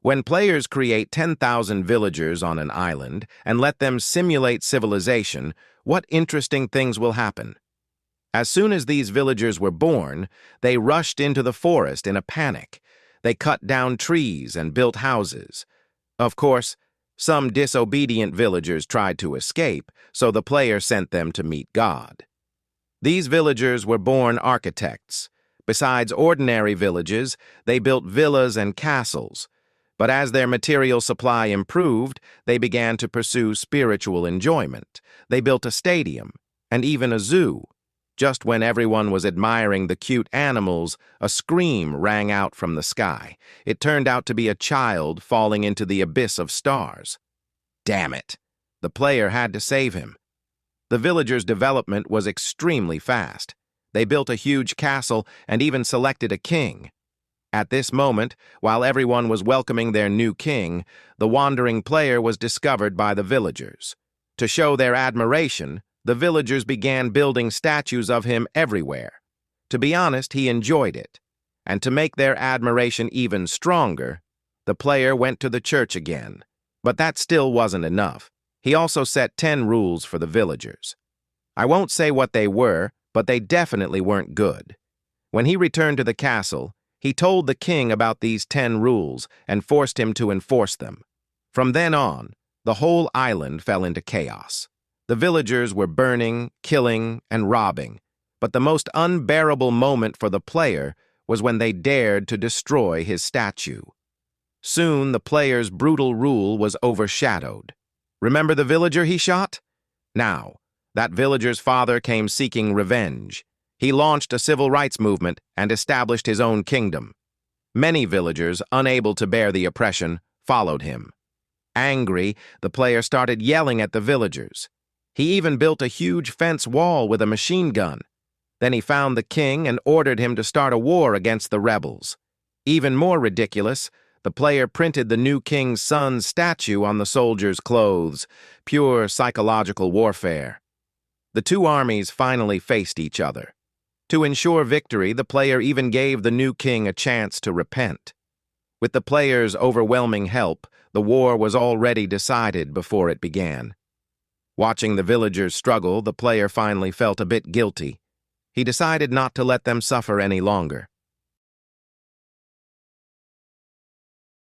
When players create 10,000 villagers on an island and let them simulate civilization, what interesting things will happen? As soon as these villagers were born, they rushed into the forest in a panic. They cut down trees and built houses. Of course, some disobedient villagers tried to escape, so the player sent them to meet God. These villagers were born architects. Besides ordinary villages, they built villas and castles. But as their material supply improved, they began to pursue spiritual enjoyment. They built a stadium, and even a zoo. Just when everyone was admiring the cute animals, a scream rang out from the sky. It turned out to be a child falling into the abyss of stars. Damn it! The player had to save him. The villagers' development was extremely fast. They built a huge castle and even selected a king. At this moment, while everyone was welcoming their new king, the wandering player was discovered by the villagers. To show their admiration, the villagers began building statues of him everywhere. To be honest, he enjoyed it. And to make their admiration even stronger, the player went to the church again. But that still wasn't enough. He also set 10 rules for the villagers. I won't say what they were, but they definitely weren't good. When he returned to the castle, he told the king about these 10 rules and forced him to enforce them. From then on, the whole island fell into chaos. The villagers were burning, killing, and robbing, but the most unbearable moment for the player was when they dared to destroy his statue. Soon, the player's brutal rule was overshadowed. Remember the villager he shot? Now, that villager's father came seeking revenge. He launched a civil rights movement and established his own kingdom. Many villagers, unable to bear the oppression, followed him. Angry, the player started yelling at the villagers. He even built a huge fence wall with a machine gun. Then he found the king and ordered him to start a war against the rebels. Even more ridiculous, the player printed the new king's son's statue on the soldiers' clothes. Pure psychological warfare. The two armies finally faced each other. To ensure victory, the player even gave the new king a chance to repent. With the player's overwhelming help, the war was already decided before it began. Watching the villagers struggle, the player finally felt a bit guilty. He decided not to let them suffer any longer.